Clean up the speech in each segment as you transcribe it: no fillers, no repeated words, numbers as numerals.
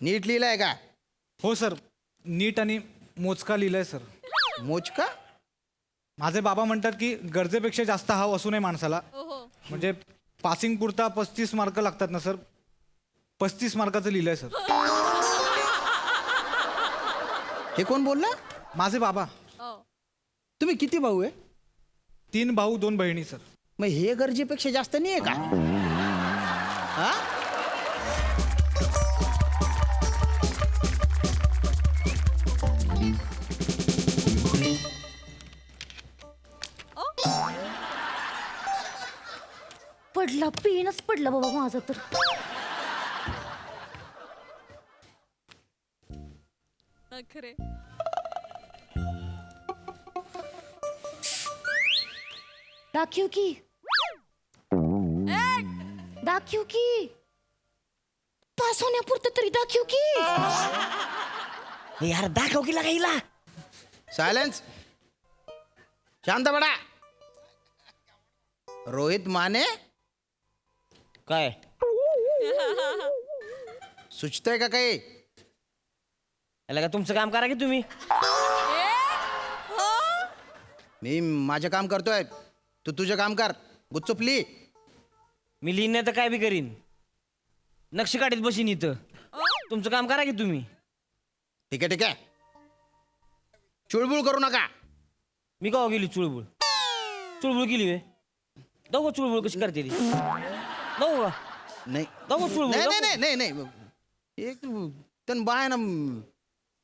नीट लिहिलंय का? हो सर, नीट आणि मोजका लिहिलंय सर. मोजका? माझे बाबा म्हणतात की गरजेपेक्षा जास्त हाव असू नये माणसाला. म्हणजे पासिंग पुरता 35 मार्क लागतात ना सर, 35 मार्काचं लिहिलंय सर. हे कोण बोलला? माझे बाबा. तुम्ही किती भाऊ आहे? 3 भाऊ 2 बहिणी सर. मग हे गरजेपेक्षा जास्त नाही आहे का? हा? पडला, पेनच पडला बाबा माझा तर. खरे दाखव की, दाखव की, पास होण्यापुरतं तरी दाखव की. यार दाखव की लागायला. सायलेन्स. शांत बडा. रोहित माने काय सुचतंय का काही? याला का तुमचं काम करा की तुम्ही. मी माझं काम करतोय, तू तुझं काम कर. गुच्चूप लिही. मी लिहिण्यात तर काय बी करीन, नक्षी काढीत बसीन इथं. तुमचं काम करा की तुम्ही. ठीक आहे ठीक आहे, चुळबुळ करू नका. मी का गेली चुळबुळ? चुळबुळ केली वे दाखव. चुळबुळ कशी करते ती दाखव का? नाही दाखव चुळबुळ. नाही दाखव. नाही नाही नाही नाही. एक तन बाय ना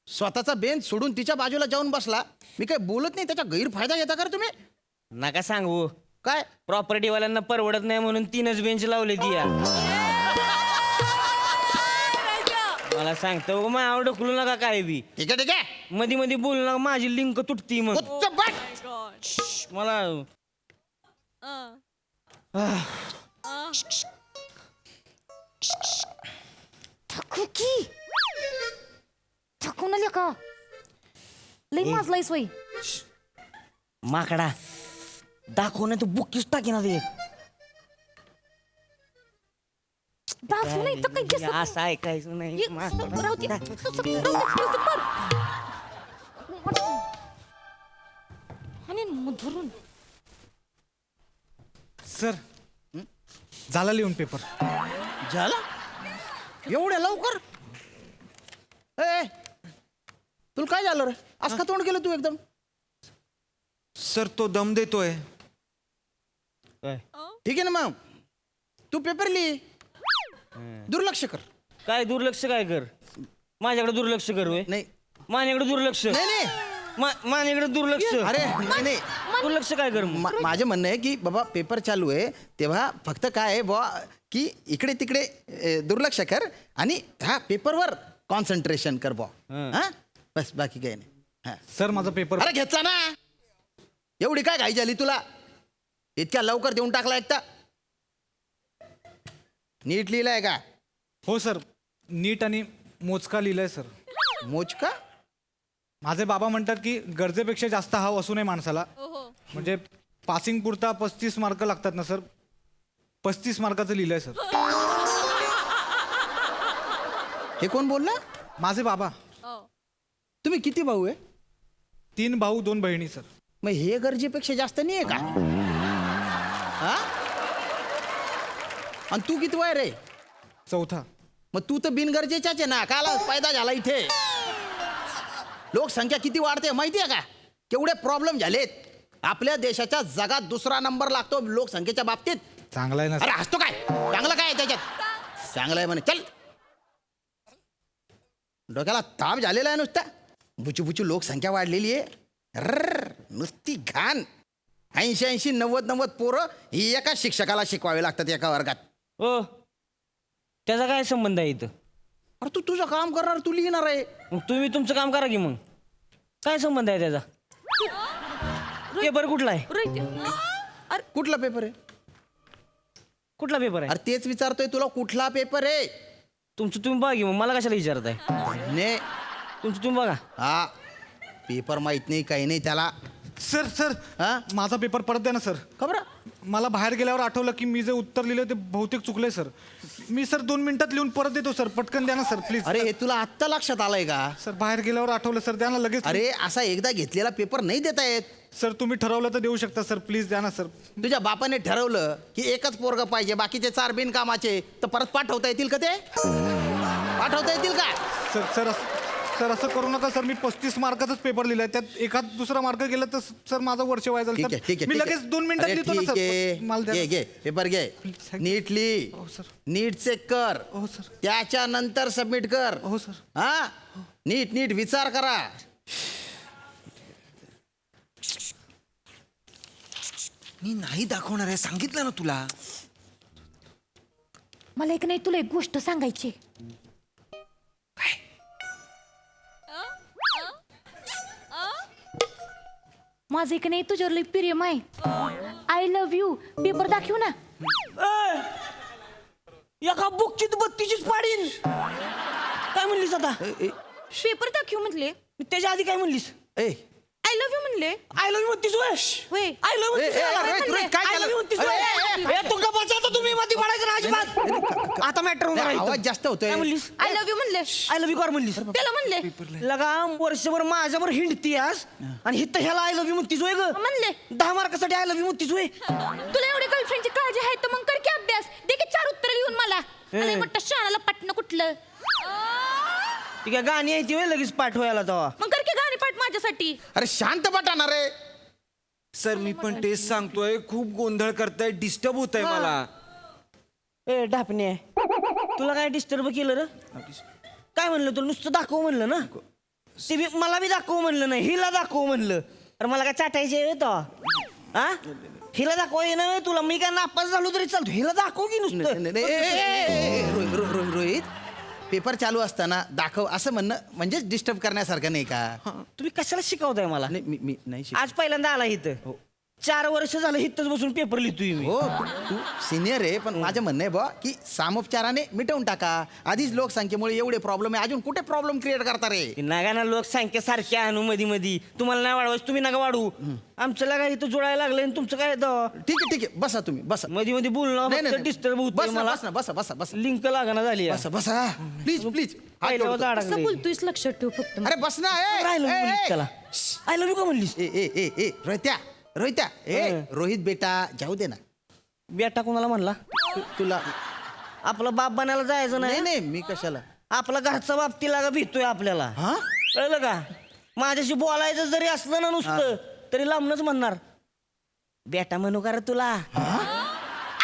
स्वतःचा बेंच सोडून तिच्या बाजूला जाऊन बसला. मी काय बोलत नाही, त्याचा गैरफायदा घेता का रे तुम्ही? नका सांगू. काय प्रॉपर्टीवाल्यांना परवडत नाही म्हणून 3च बेंच लावले ती या. मला सांगतो मग आवड ढकलू नका काय बी. ठीक आहे ठीक आहे. मध्ये मध्ये बोलू नका, माझी लिंक तुटती मग. गुच्चूप बस. मला दाखव की, दाखव ना लेका. लई माजलाय सोय. माकडा दाखव नाही तर बुकीच टाकीना ते. दाखव नाही तर काही दिसत असं ऐकायचं नाही. एक माकडा. राहू दे. राहू दे. आणि मग धरून सर, झाला लिहून पेपर. झाला एवढ्या लवकर? ए तुला काय झालं रे? आज का तोंड केलं तू एकदम? सर, तो दम देतोय. काय ठीक आहे ना, मग तू पेपर लिही. दुर्लक्ष कर. काय दुर्लक्ष काय कर? माझ्याकडे दुर्लक्ष कर होय. नाही माझ्याकडे दुर्लक्ष. नाही नाही. माझ्याकडे दुर्लक्ष. अरे नाही नाही. दुर्लक्ष काय कर मग? माझं म्हणणं आहे की बाबा पेपर चालू आहे तेव्हा फक्त काय आहे बुवा की इकडे तिकडे दुर्लक्ष कर आणि ह्या पेपरवर कॉन्सन्ट्रेशन कर बुवा. हा बस, बाकी काही नाही. हा सर, माझा पेपर. अरे घेतला ना. एवढी काय घाई झाली तुला? इतक्या लवकर देऊन टाकला एकटा. नीट लिहिलंय का? हो सर, नीट आणि मोजका लिहिलंय सर. मोजका? माझे बाबा म्हणतात की गरजेपेक्षा जास्त हाव असू नये माणसाला. म्हणजे पासिंग पुरता 35 मार्क लागतात ना सर, 35 मार्काचं लिहिलंय सर. हे कोण बोलला? माझे बाबा. तुम्ही किती भाऊ आहे? 3 भाऊ 2 बहिणी सर. मग हे गरजेपेक्षा जास्त नाही आहे का? हा? आणि तू किती वय रे? 4था. मग तू तर बिनगरजेच्याच आहे ना. काला पैदा झाला इथे. लोकसंख्या किती वाढते माहिती आहे का? केवढे प्रॉब्लेम झालेत आपल्या देशाच्या. जगात 2रा नंबर लागतो लोकसंख्येच्या बाबतीत. चांगला आहे ना अरे सर. हसतो काय? चांगलं काय आहे त्याच्यात? चांगलं आहे म्हणे. चल, डोक्याला ताप झालेला आहे नुसता. बुचू बुचू लोकसंख्या वाढलेली आहे. नुसती घाण. 80 90 पोरं ही एका शिक्षकाला शिकवावे लागतात एका वर्गात. हो, त्याचा काय संबंध आहे इथं? अरे तू तुझं काम करणार, तू लिहिणार आहे. मग तुम्ही तुमचं काम करा की. मग काय संबंध आहे त्याचा? पेपर कुठला आहे? कुठला पेपर आहे? कुठला पेपर आहे? अरे तेच विचारतोय तुला, कुठला पेपर आहे? तुमचं तुम्ही बघा की. मग मला कशाला विचारताय? ने तुमचं तुम्ही बघा. हा पेपर माहित नाही, काही नाही त्याला. सर सर हा? माझा पेपर परत द्या ना सर. खबर मला बाहेर गेल्यावर आठवलं की मी जे उत्तर लिहिलं ते बहुतेक चुकलंय सर. मी सर 2 मिनिटात लिहून परत देतो सर. पटकन द्या ना सर प्लीज. अरे हे तुला आत्ता लक्षात आलंय का? सर बाहेर गेल्यावर आठवलं सर. द्या ना लगेच. अरे असा एकदा घेतलेला पेपर नाही देता येत. सर तुम्ही ठरवलं तर देऊ शकता सर. प्लीज द्या ना सर. तुझ्या बापाने ठरवलं की एकच पोरग पाहिजे, बाकीचे 4 बिनकामाचे, तर परत पाठवता येतील का ते? पाठवता येतील का? सर असं करू नका सर. मी 35 मार्काचाच पेपर लिहिलाय. त्यात एखाद दुसरा मार्क गेला तर सर माझं वर्ष वाया ठीक आहे जाईल ठीक सर. आहे मी लगेच 2 मिनिटात अरे लिहितो ना ठीक आहे. सर. मला द्या घे ना. घे पेपर घे. Please, नीट लिही. हो सर. नीट चेक कर. हो सर. त्याच्यानंतर सबमिट कर. हो सर. हा नीट नीट विचार करा. मी नाही दाखवणार आहे, सांगितलं ना तुला. मला एक नाही तुला एक गोष्ट सांगायची. माझं एक नाही तुझ्यावर लई प्रेम आहे. I love you. पेपर दाखवू ना. एका बुकची 32चीच पाडीन. काय म्हणलीस आता? पेपर दाखवू म्हटले. मी त्याच्या आधी काय म्हणलीस? ए आय लव्ह यू म्हणले. आय लव्ह यू म्हणतीस होय? होय. आय लव्ह ए, ए, रोहित, रोहित, काय आय झालं? लव्ह यू म्हणतीस अरे, होय? ए, तुमका बचावतो तुम्ही मध्ये पडायचं ना अजिबात. आता मॅटर होणार आहे इथं. आवाज जास्त होतोय. काय म्हणलीस? आय लव्ह यू म्हणले. आय लव्ह यू कर म्हणलीस. त्याला म्हणले. लगाम वर्षभर माझ्यावर हिंडती आज आणि हिथं ह्याला आय लव्ह यू म्हणतीस होय ग? म्हणले. 10 मार्कासाठी आय लव्ह यू म्हणतीस होय? तुला एवढी गर्लफ्रेंडची काळजी आहे तर मग कर की अभ्यास. दे की 4 उत्तर लिहून मला. अरे मोठं शाळाला पटणं कुठलं. ती काय गाणी आहे ती होय लगेच पाठवायला तेव्हा? मग कर की गाणी पाठ माझ्यासाठी. अरे शांत पटाणार रे. सर मी पण तेच सांगतोय, खूप गोंधळ करताय, डिस्टर्ब होत आहे मला. ए ढापणे, तुला काय डिस्टर्ब केलं रे? काय म्हणलं तुला? नुसतं दाखव म्हणलं ना. ते बी मला बी दाखव म्हणलं नाही, हिला दाखव म्हणलं. अरे मला काय चाटायचे हा? हिला दाखव ये ना तुला. मी काय नापास झालो तरी चालतो. हिला दाखव की नुसतं. नाही, नाही, रोहित रोहित, पेपर चालू असताना दाखव असं म्हणणं म्हणजे डिस्टर्ब करण्यासारखं नाही का? तुम्ही कशाला शिकवताय मला? नाही मी नाही शिक- आज पहिल्यांदा आला इथं. 4 वर्ष झालं इथंच बसून पेपर लिहितोय मी. हो तू सिनियर आहे, पण माझं म्हणणं आहे बा की सामोपचाराने मिटवून टाका. आधीच लोकसंख्येमुळे एवढे प्रॉब्लेम आहे, अजून कुठे प्रॉब्लेम क्रिएट करता रे? ती नगा ना लोकसंख्या सारख्या आणू मध्ये तुम्हाला नाही वाढवायचं, तुम्ही नका वाढवू. आमचं लागा इथं जुळायला लागलं आणि तुमचं काय ठीक आहे बसा तुम्ही बसा. मध्ये बोलणं डिस्टर्ब होत बस ना, मला. बस ना, बसा बसा बसा लिंक लागाना झाली बसा बसा प्लीज प्लीज. पहिल्यावर असं अडकलंय. बोलतोयस लक्षात ठेव फक्त. अरे बस ना. राहिलं म्हणलीस त्याला. आय लव्ह यू का म्हणलीस? ए रोहित्या रोहित बेटा जाऊ दे ना. बेटा कोणाला म्हणला? तुला आपला बाप बनायला जायचं नाही नाही. नाही मी कशाला. आपला घरचा बाप तिला भेटतोय आपल्याला. हा कळलं का? माझ्याशी बोलायचं जरी असलं ना नुसतं तरी लांबनच म्हणणार बेटा म्हणू का रे तुला.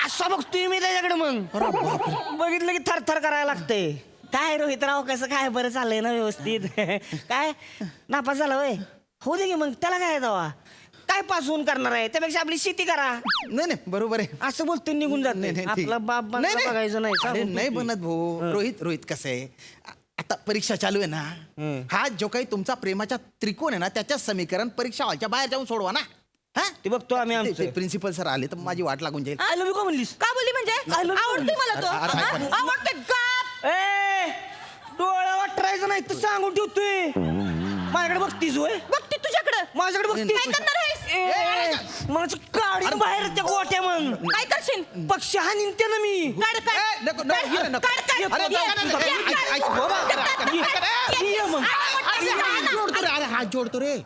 असं बघतोय मी त्याच्याकडे. मग बघितलं की थरथर करायला लागतंय. काय रोहितराव कसं काय बरं चाललंय ना व्यवस्थित? काय नापास झाला होय? होऊ दे की मग त्याला काय दवा. काय पासून करणार आहे? त्यापेक्षा आपली शेती करा. नाही बरोबर आहे. असं बोलतोय निघून जात नाही, नाही. ठीक. आपला बाप नाही, नाही. बघायचं नाही. अरे, सांगून नाही ठेवतोय. बनत भाऊ. रोहित कसं आहे, आता परीक्षा चालू आहे ना. हा जो काही तुमचा प्रेमाचा त्रिकोण आहे ना, त्याच्याच समीकरण परीक्षा हॉलच्या बाहेर जाऊन सोडवा ना. हा ते बघतो आम्ही आमचं. प्रिन्सिपल सर आले तर माझी वाट लागून जाईल. आय लव्ह यू का म्हणलीस? का बोलली म्हणजे? I love you. आवडतोय मला तो. अरे, हा? अरे, आवडतोय गप. ए डोळा वाटरायचं नाही तर सांगून ठेवतोय. माझ्याकडे बघतीस होय? बघते तुझ्याकडं. माझ्याकडे बघतीस. काय करणार आहेस? मला काढी बाहेर त्या गोट्या मग. काय करशील? पक्षी हानीन त्याला मी. काढ काढ. ए, नको, नको, काढ, अरे, नको. काढ, काढ. अरे, ये, नको, नको, ये, ऐक, काढ. ऐक, बाबा, काढ, काढ, ये, काढ. ये मग. हात जोडतो रे, अरे हात जोडतो रे.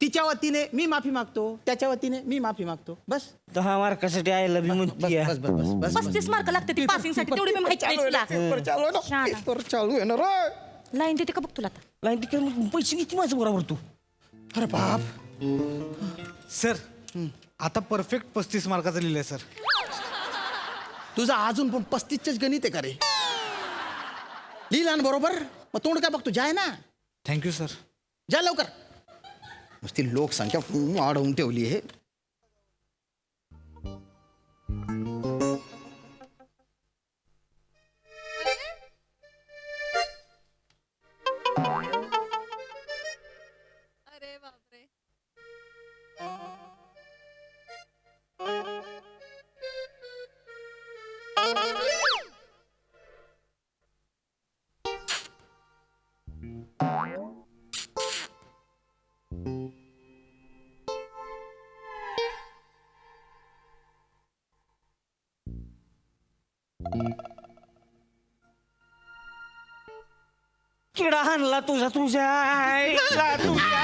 तिच्या वतीने मी माफी मागतो, त्याच्या वतीने मी माफी मागतो. बस 10 मार्कासाठी आय लव्ह यू बस म्हणतीये. बस बस बस बस 35 मार्क लागते पासिंग साठी. तेवढी मी माहिती नाही तुला. पेपर चालू आहे ना रे. लाईन देते का बघ तुला आता. लाईन तिकीट पैसे किती माझं बरोबर तू? अरे बाप. सर आता परफेक्ट 35 मार्काचं लिहिलंय सर. तुझा अजून पण 35च गणित आहे का रे? लिहिला ना बरोबर? मग तोंड काय बघतो? जाय ना. Thank you sir. जा लवकर. नुसती लोकसंख्या वाढवून ठेवली आहे. अरे बापरे. किडा हाणला तुझ्या आईला तुझ्या.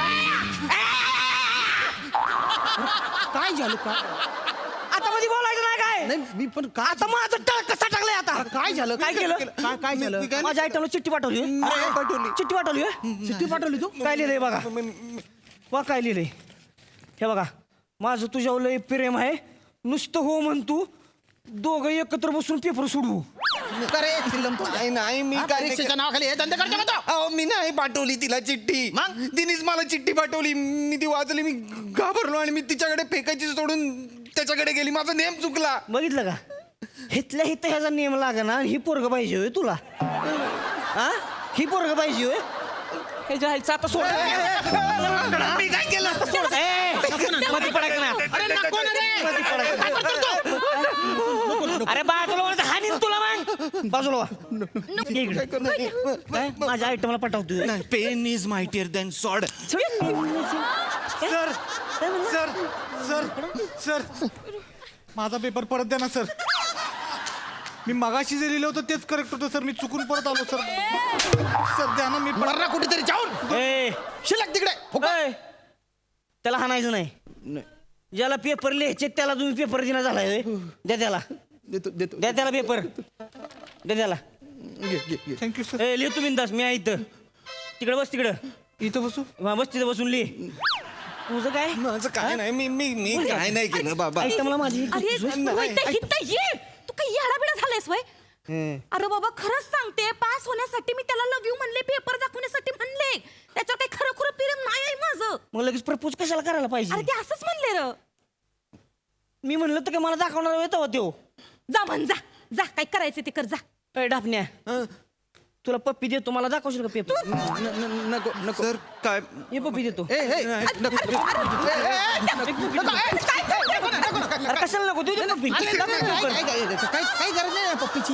काय झालं का आता मध्ये बोलायचं नाही काय नाही मी पण काय आता माझं टळ कसा टाकलंय आता काय झालं काय केलं काय झालं माझ्या आयटमला चिठ्ठी पाठवली चिठ्ठी पाठवली चिठ्ठी पाठवली तू काय लिहिलंय बघा काय लिहिलंय हे बघा माझं तुझ्यावर लय प्रेम आहे नुसतं हो म्हणतो दोघं एकत्र बसून पेपर सोडवू का रे चिल्लम तू नाही मी हा, काय परीक्षेच्या नावाखाली हे धंदे करतो का तो? अहो मी नाही पाठवली तिला चिठ्ठी मग? तिनेच मला चिठ्ठी पाठवली मी ती वाचली मी घाबरलो आणि मी तिच्याकडे फेकायची सोडून त्याच्याकडे गेली माझा नेम चुकला बघितलं का हिथल्या हिथं ह्याचा नियम लागना आणि ही पोरग पाहिजे होय तुला हा ही पोरग पाहिजे होय ह्याच्या आईचा आता सोड मी काय केलं मध्ये पडायचं नाही अरे नको ना रे. काय करतो तू? अरे बाजूला वळत हानीन तुला मग बाजूला वा. ये इकडे. काय माझ्या आयटमला पटवतोय pen is mightier than sword sir sir sir sir माझा पेपर परत द्या ना सर मी मगाशी जे लिहिलं होतं तेच करेक्ट होतं सर मी चुकून परत आलो सर सर द्या ना मी मर्रा कुठेतरी जाऊन ए, शिल्लक तिकडे फुकट. ए, त्याला हाणायचं नाही ज्याला पेपर लिहायचे त्याला तुम्ही पेपर दिना झालाय होय. द्या त्याला देतो देतो द्या त्याला पेपर द्या त्याला घे, घे, घे. थँक्यू सर ए लिहितो बिंदास मी आहे इथं तिकडे बस तिकडं इथं बसू हा, बस तिथं बसून लिह तुझं काय माझं काय नाही मी काय नाही केलं बाबा आयटमला माझी अरे तू इथं ये तू काही येडाबिडा झालायस वय अरे बाबा खरंच सांगते पास होण्यासाठी मी त्याला लव यू म्हणले पेपर दाखवण्यासाठी म्हणले त्याच्यावर काही खरं खुरं प्रेम नाही आहे माझं मग लगेच प्रपोज कशाला करायला अरे पाहिजे ते असंच म्हणले र मी म्हणलं तर काय मला दाखवणार येतो त्यो जा म्हण जा जा काय करायचं ते कर जा ए डापण्या तुला पप्पी देतो मला दाखवशील का पेपर नको नको सर काय हे पप्पी देतो ए ए अरे कशाला नको देऊ दे पप्पी काय गरज नाही पप्पीची